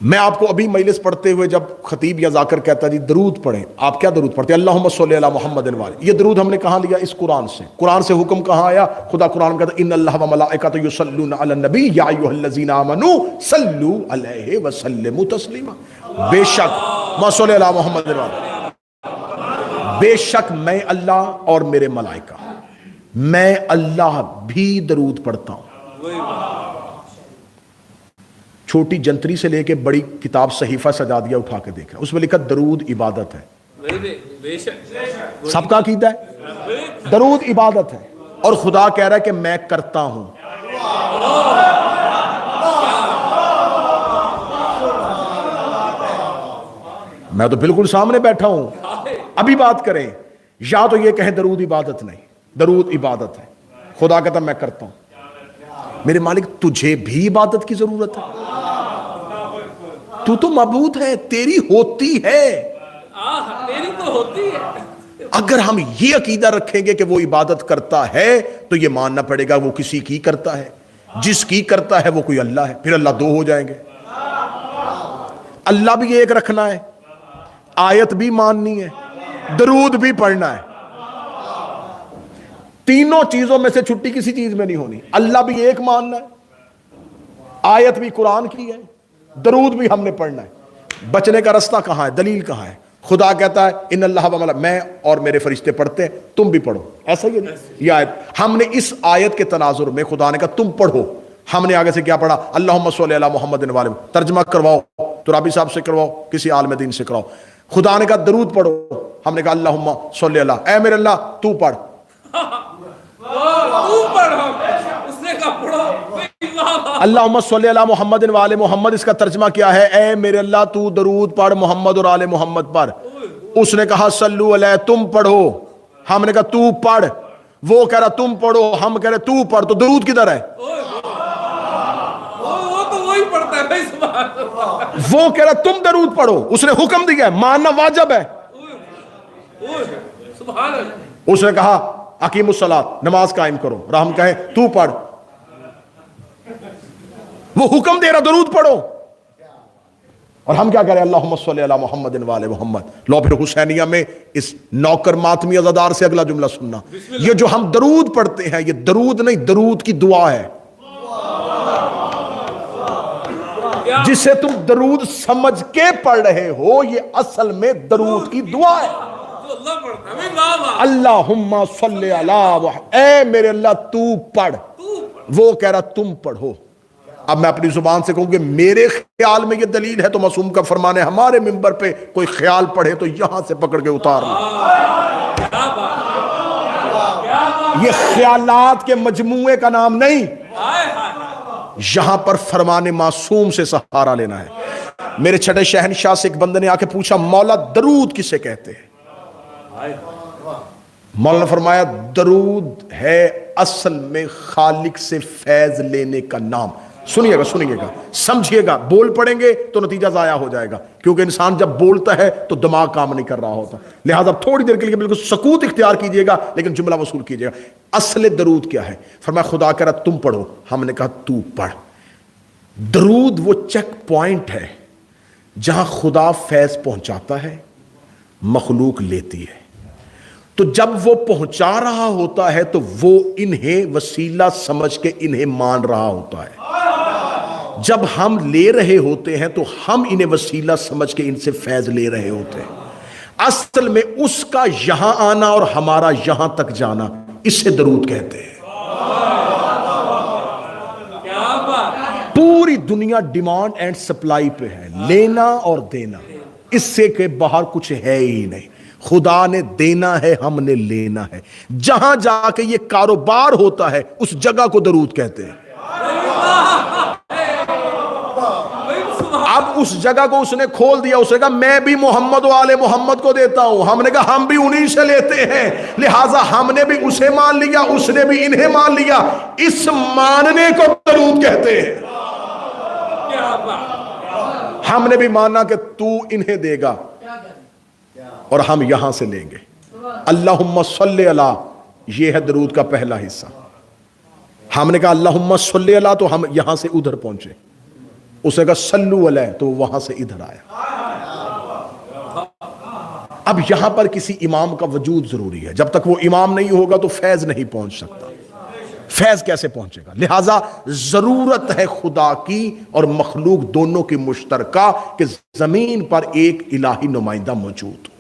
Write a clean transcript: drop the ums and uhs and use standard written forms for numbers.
میں آپ کو ابھی مجلس پڑھتے ہوئے جب خطیب یا ذاکر کہتا جی درود پڑھیں، آپ کیا درود پڑھتے ہیں؟ اللہم صلی علی محمد وعلی، یہ درود ہم نے کہاں لیا؟ اس قرآن سے۔ قرآن سے حکم کہاں آیا؟ خدا قرآن میں کہتا ہے ان اللہ و ملائکۃ یصلون علی النبی یا ایھا الذین آمنوا صلوا علیہ وسلموا تسلیما۔ بے شک صلی علی محمد وعلی، بے شک میں اللہ اور میرے ملائکہ، میں اللہ بھی درود پڑھتا ہوں۔ چھوٹی جنتری سے لے کے بڑی کتاب صحیفہ سجادیہ اٹھا کے دیکھا، اس میں لکھا درود عبادت ہے۔ سب کا عقیدہ ہے درود عبادت ہے، اور خدا کہہ رہا ہے کہ میں کرتا ہوں۔ میں تو بالکل سامنے بیٹھا ہوں، ابھی بات کریں، یا تو یہ کہیں درود عبادت نہیں، درود عبادت ہے۔ خدا کہتا میں کرتا ہوں۔ میرے مالک تجھے بھی عبادت کی ضرورت ہے، تو معبود ہے، تیری ہوتی ہے، تیری تو ہوتی ہے۔ اگر ہم یہ عقیدہ رکھیں گے کہ وہ عبادت کرتا ہے تو یہ ماننا پڑے گا وہ کسی کی کرتا ہے، جس کی کرتا ہے وہ کوئی اللہ ہے، پھر اللہ دو ہو جائیں گے۔ اللہ بھی ایک رکھنا ہے، آیت بھی ماننی ہے، درود بھی پڑھنا ہے، تینوں چیزوں میں سے چھٹی کسی چیز میں نہیں ہونی۔ اللہ بھی ایک ماننا ہے، آیت بھی قرآن کی ہے، درود بھی ہم نے پڑھنا ہے۔ بچنے کا رستہ کہاں ہے؟ دلیل کہاں ہے؟ خدا کہتا ہے ان اللہ و ملائکۃ، میں اور میرے فرشتے پڑھتے ہیں، تم بھی پڑھو۔ ایسا ہی نہیں یہ آیت، ہم نے اس آیت کے تناظر میں خدا نے کہا تم پڑھو، ہم نے آگے سے کیا پڑھا؟ اللہم صلی علی محمد وعلی، ترجمہ کرواؤ تو رابی صاحب سے کرواؤ، کسی عالم دین سے کراؤ۔ خدا نے کہا درود پڑھو، ہم نے کہا اللہم صلی علی، اے میرے اللہ تو پڑھ۔ اللہم صلی علی محمد وعلی محمد، اس کا ترجمہ کیا ہے؟ اے میرے اللہ تو درود پڑھ محمد اور آل محمد پر۔ اس نے کہا صلو علیہ، تم پڑھو، ہم نے کہا تو پڑھ۔ وہ کہہ رہا تم پڑھو، ہم کہہ رہے تو پڑھ، تو درود کدھر ہے؟ وہ کہہ رہا تم درود پڑھو، اس نے حکم دیا ہے، ماننا واجب ہے۔ اس نے کہا اقیم الصلاۃ، نماز قائم کرو، اور ہم کہیں تو پڑھ۔ وہ حکم دے رہا درود پڑھو، اور ہم کیا کریں؟ اللہم صلی علی محمد وعلی محمد۔ لو پھر حسینیہ میں اس نوکر ماتمی عزادار سے اگلا جملہ سننا، یہ جو ہم درود پڑھتے ہیں یہ درود نہیں، درود کی دعا ہے۔ جسے تم درود سمجھ کے پڑھ رہے ہو یہ اصل میں درود کی دعا ہے۔ اللہم صلی علی، اے میرے اللہ تو پڑھ، وہ کہہ رہا تم پڑھو۔ اب میں اپنی زبان سے کہوں کہ میرے خیال میں یہ دلیل ہے، تو معصوم کا فرمان ہے ہمارے منبر پہ کوئی خیال پڑھے تو یہاں سے پکڑ کے اتار لو۔ یہ خیالات کے مجموعے کا نام نہیں، یہاں پر فرمان معصوم سے سہارا لینا ہے۔ میرے چھٹے شہنشاہ سے ایک بندے نے آ کے پوچھا مولا درود کسے کہتے ہیں؟ مولا نے فرمایا درود ہے اصل میں خالق سے فیض لینے کا نام۔ سنیے گا سنیے گا سمجھیے گا، بول پڑیں گے تو نتیجہ ضائع ہو جائے گا، کیونکہ انسان جب بولتا ہے تو دماغ کام نہیں کر رہا ہوتا، لہذا تھوڑی دیر کے لیے بالکل سکوت اختیار کیجئے گا لیکن جملہ وصول کیجئے گا۔ اصل درود کیا ہے؟ فرمایا خدا کہہ رہا تم پڑھو، ہم نے کہا تو پڑھ۔ درود وہ چیک پوائنٹ ہے جہاں خدا فیض پہنچاتا ہے، مخلوق لیتی ہے۔ تو جب وہ پہنچا رہا ہوتا ہے تو وہ انہیں وسیلہ سمجھ کے انہیں مان رہا ہوتا ہے، جب ہم لے رہے ہوتے ہیں تو ہم انہیں وسیلہ سمجھ کے ان سے فیض لے رہے ہوتے ہیں۔ اصل میں اس کا یہاں آنا اور ہمارا یہاں تک جانا، اسے درود کہتے ہیں۔ پوری دنیا ڈیمانڈ اینڈ سپلائی پہ ہے، لینا اور دینا، اس سے کہ باہر کچھ ہے ہی نہیں۔ خدا نے دینا ہے، ہم نے لینا ہے۔ جہاں جا کے یہ کاروبار ہوتا ہے اس جگہ کو درود کہتے ہیں۔ اب اس جگہ کو اس نے کھول دیا، اس نے کہا میں بھی محمد و آل محمد کو دیتا ہوں، ہم نے کہا ہم بھی انہی سے لیتے ہیں، لہٰذا ہم نے بھی اسے مان لیا، اس نے بھی انہیں مان لیا۔ اس ماننے کو درود کہتے ہیں۔ ہم نے بھی مانا کہ تو انہیں دے گا اور ہم یہاں سے لیں گے۔ اللہم صلی علی، یہ ہے درود کا پہلا حصہ۔ ہم نے کہا اللہم صلی علی تو ہم یہاں سے ادھر پہنچے۔ اسے کہا صلو علیہ، تو وہ وہاں سے ادھر آیا۔ اب یہاں پر کسی امام کا وجود ضروری ہے، جب تک وہ امام نہیں ہوگا تو فیض نہیں پہنچ سکتا۔ فیض کیسے پہنچے گا؟ لہٰذا ضرورت ہے خدا کی اور مخلوق دونوں کی مشترکہ کہ زمین پر ایک الہی نمائندہ موجود۔